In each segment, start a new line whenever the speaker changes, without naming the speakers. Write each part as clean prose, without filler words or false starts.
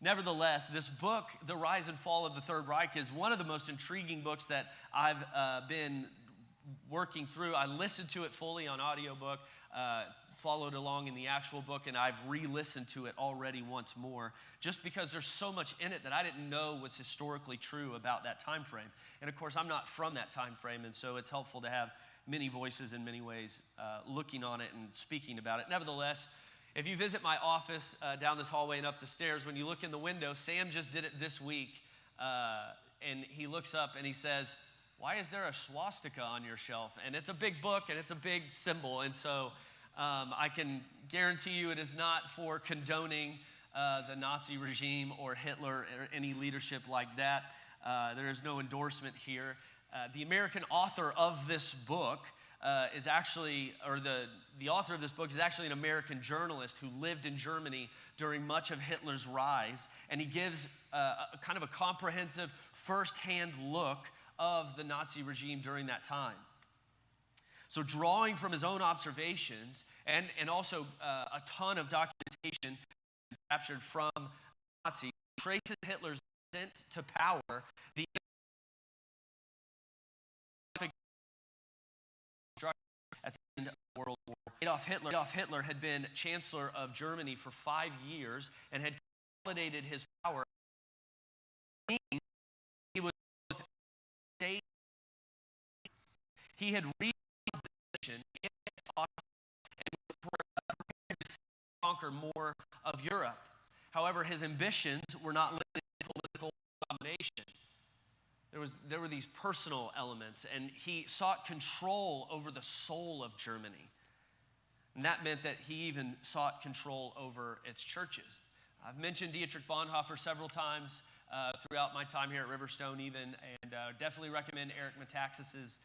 Nevertheless, this book, The Rise and Fall of the Third Reich, is one of the most intriguing books that I've been working through. I listened to it fully on audiobook, followed along in the actual book, and I've re-listened to it already once more, just because there's so much in it that I didn't know was historically true about that time frame. And of course, I'm not from that time frame, and so it's helpful to have many voices in many ways looking on it and speaking about it. Nevertheless, if you visit my office down this hallway and up the stairs, when you look in the window, Sam just did it this week, and he looks up and he says, "Why is there a swastika on your shelf?" And it's a big book and it's a big symbol, and so I can guarantee you it is not for condoning the Nazi regime or Hitler or any leadership like that. There is no endorsement here. The American author of this book is actually, or the author of this book is actually an American journalist who lived in Germany during much of Hitler's rise, and he gives a kind of a comprehensive first-hand look of the Nazi regime during that time. So drawing from his own observations and also a ton of documentation captured from Nazi, traces Hitler's ascent to power, the at the end of World War. Adolf Hitler had been Chancellor of Germany for 5 years and had consolidated his power. He was state. He had reached the position and prepared to conquer more of Europe. However, his ambitions were not limited to political domination. There were these personal elements, and he sought control over the soul of Germany. And that meant that he even sought control over its churches. I've mentioned Dietrich Bonhoeffer several times throughout my time here at Riverstone even, and definitely recommend Eric Metaxas's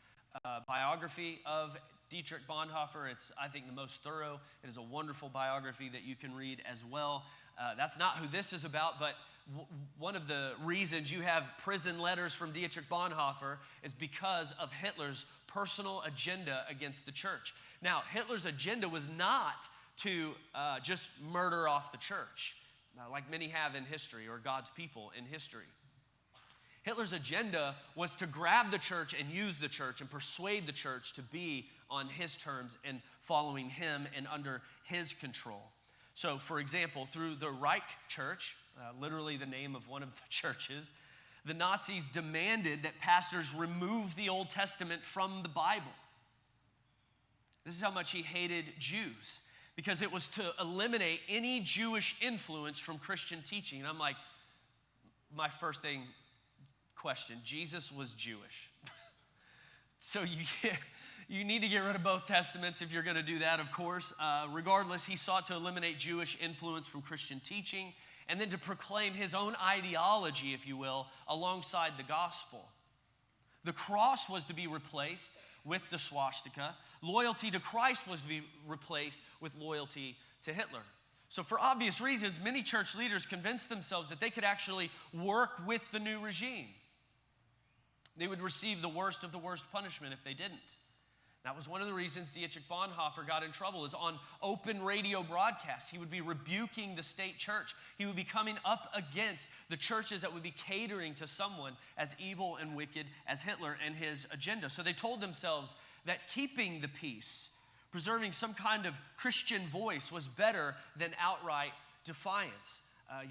biography of Dietrich Bonhoeffer. It's, I think, the most thorough. It is a wonderful biography that you can read as well. That's not who this is about, but one of the reasons you have prison letters from Dietrich Bonhoeffer is because of Hitler's personal agenda against the church. Now, Hitler's agenda was not to just murder off the church, like many have in history, or God's people in history. Hitler's agenda was to grab the church and use the church and persuade the church to be on his terms and following him and under his control. So, for example, through the Reich Church, literally the name of one of the churches, the Nazis demanded that pastors remove the Old Testament from the Bible. This is how much he hated Jews, because it was to eliminate any Jewish influence from Christian teaching. And I'm like, my first question, Jesus was Jewish. So you need to get rid of both testaments if you're going to do that, of course. Regardless, he sought to eliminate Jewish influence from Christian teaching and then to proclaim his own ideology, if you will, alongside the gospel. The cross was to be replaced with the swastika. Loyalty to Christ was to be replaced with loyalty to Hitler. So for obvious reasons, many church leaders convinced themselves that they could actually work with the new regime. They would receive the worst of the worst punishment if they didn't. That was one of the reasons Dietrich Bonhoeffer got in trouble, is on open radio broadcasts. He would be rebuking the state church. He would be coming up against the churches that would be catering to someone as evil and wicked as Hitler and his agenda. So they told themselves that keeping the peace, preserving some kind of Christian voice, was better than outright defiance.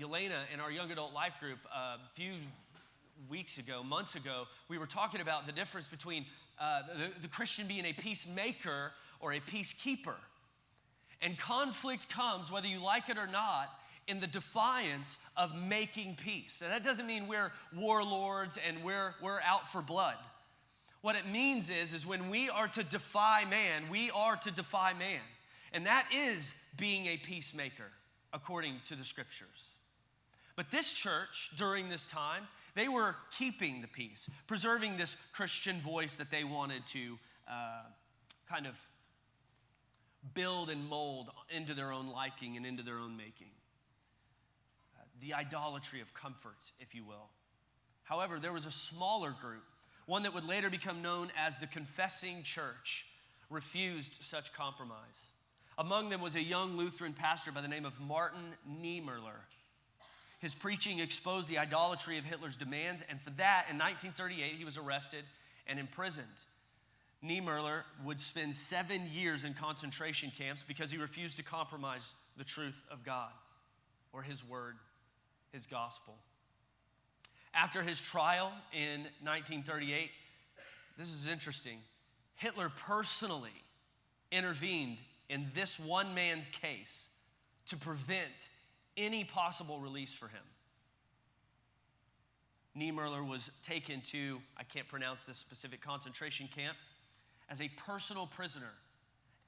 Yelena, in our young adult life group, a few months ago, we were talking about the difference between the Christian being a peacemaker or a peacekeeper. And conflict comes, whether you like it or not, in the defiance of making peace. And that doesn't mean we're warlords and we're out for blood. What it means is when we are to defy man, we are to defy man. And that is being a peacemaker, according to the scriptures. But this church, during this time, they were keeping the peace, preserving this Christian voice that they wanted to kind of build and mold into their own liking and into their own making. The idolatry of comfort, if you will. However, there was a smaller group, one that would later become known as the Confessing Church, refused such compromise. Among them was a young Lutheran pastor by the name of Martin Niemöller. His preaching exposed the idolatry of Hitler's demands, and for that, in 1938, he was arrested and imprisoned. Niemöller would spend 7 years in concentration camps because he refused to compromise the truth of God or His word, His gospel. After his trial in 1938, this is interesting, Hitler personally intervened in this one man's case to prevent any possible release for him. Niemöller was taken to, I can't pronounce this specific concentration camp, as a personal prisoner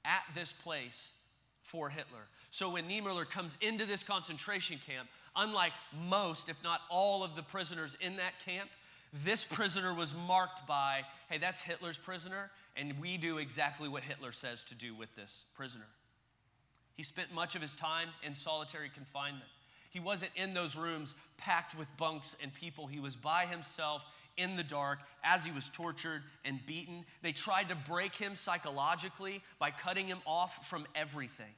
at this place for Hitler. So when Niemöller comes into this concentration camp, unlike most, if not all of the prisoners in that camp, this prisoner was marked by, hey, that's Hitler's prisoner, and we do exactly what Hitler says to do with this prisoner. He spent much of his time in solitary confinement. He wasn't in those rooms packed with bunks and people. He was by himself in the dark as he was tortured and beaten. They tried to break him psychologically by cutting him off from everything.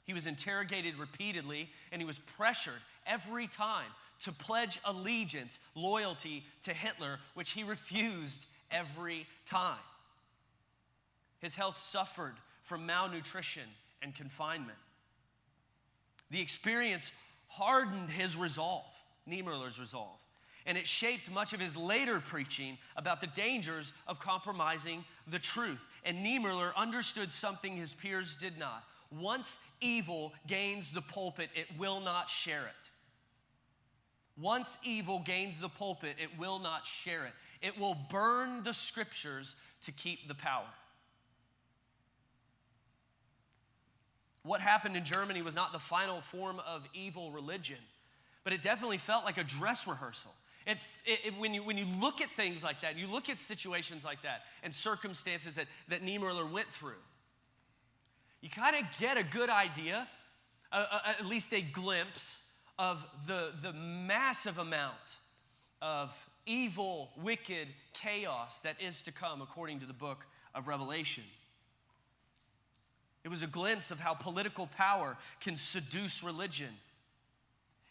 He was interrogated repeatedly, and he was pressured every time to pledge allegiance, loyalty to Hitler, which he refused every time. His health suffered from malnutrition and confinement. The experience hardened his resolve, Niemöller's resolve, and it shaped much of his later preaching about the dangers of compromising the truth. And Niemöller understood something his peers did not. Once evil gains the pulpit, it will not share it. Once evil gains the pulpit, it will not share it. It will burn the scriptures to keep the power. What happened in Germany was not the final form of evil religion, but it definitely felt like a dress rehearsal. When you look at things like that, you look at situations like that and circumstances that Niemöller went through, you kind of get a good idea, at least a glimpse of the massive amount of evil, wicked chaos that is to come according to the book of Revelation. It was a glimpse of how political power can seduce religion,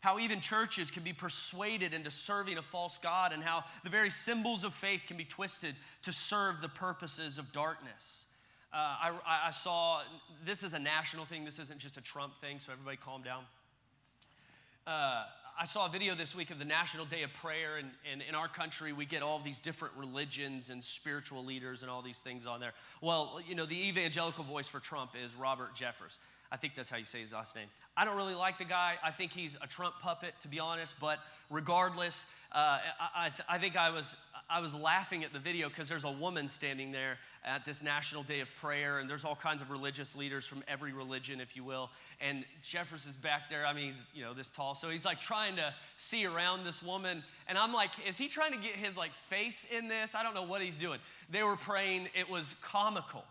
how even churches can be persuaded into serving a false god, and how the very symbols of faith can be twisted to serve the purposes of darkness. I saw, this is a national thing, this isn't just a Trump thing, so everybody calm down. I saw a video this week of the National Day of Prayer, and in our country, we get all these different religions and spiritual leaders and all these things on there. Well, you know, the evangelical voice for Trump is Robert Jeffress. I think that's how you say his last name. I don't really like the guy. I think he's a Trump puppet, to be honest, but regardless, I think I was laughing at the video because there's a woman standing there at this National Day of Prayer, and there's all kinds of religious leaders from every religion, if you will, and Jeffress is back there. I mean, he's, you know, this tall, so he's like trying to see around this woman, and I'm like, is he trying to get his like face in this? I don't know what he's doing. They were praying. It was comical.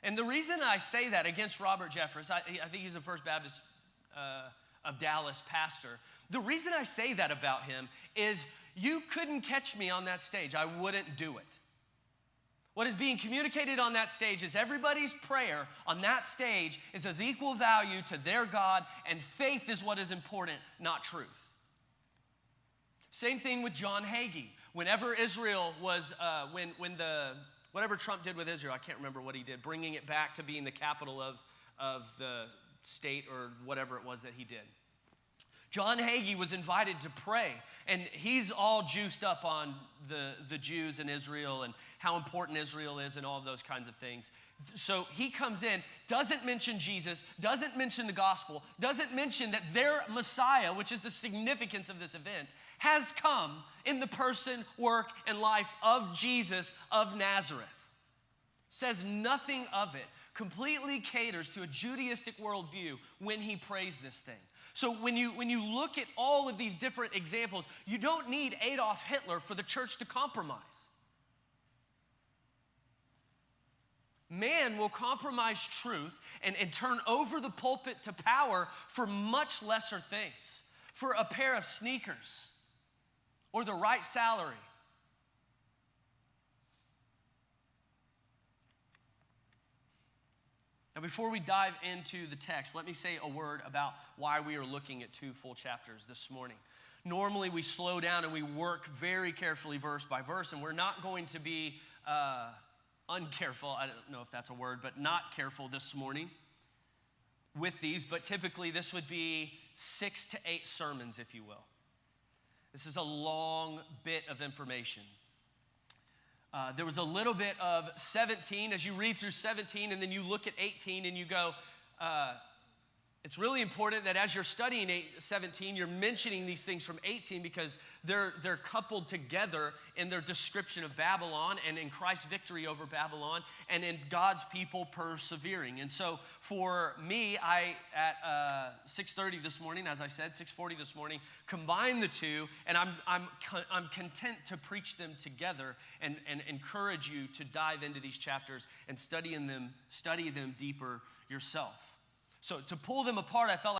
And the reason I say that against Robert Jeffress, I think he's the First Baptist of Dallas pastor. The reason I say that about him is you couldn't catch me on that stage. I wouldn't do it. What is being communicated on that stage is everybody's prayer on that stage is of equal value to their God, and faith is what is important, not truth. Same thing with John Hagee. Whenever Israel was, whatever Trump did with Israel, I can't remember what he did, bringing it back to being the capital of the state or whatever it was that he did. John Hagee was invited to pray, and he's all juiced up on the Jews and Israel and how important Israel is and all of those kinds of things. So he comes in, doesn't mention Jesus, doesn't mention the gospel, doesn't mention that their Messiah, which is the significance of this event, has come in the person, work, and life of Jesus of Nazareth. Says nothing of it. Completely caters to a Judaistic worldview when he prays this thing. So when you look at all of these different examples, you don't need Adolf Hitler for the church to compromise. Man will compromise truth and turn over the pulpit to power for much lesser things, for a pair of sneakers or the right salary. Now, before we dive into the text, let me say a word about why we are looking at 2 full chapters this morning. Normally, we slow down and we work very carefully verse by verse, and we're not going to be uncareful, I don't know if that's a word, but not careful this morning with these, but typically this would be 6 to 8 sermons, if you will. This is a long bit of information. There was a little bit of 17, as you read through 17 and then you look at 18 and you go, it's really important that as you're studying 17, you're mentioning these things from 18 because they're coupled together in their description of Babylon and in Christ's victory over Babylon and in God's people persevering. And so for me, I, at 6:30 this morning, as I said, 6:40 this morning, combined the two, and I'm content to preach them together and encourage you to dive into these chapters and study them deeper yourself. So to pull them apart, I felt like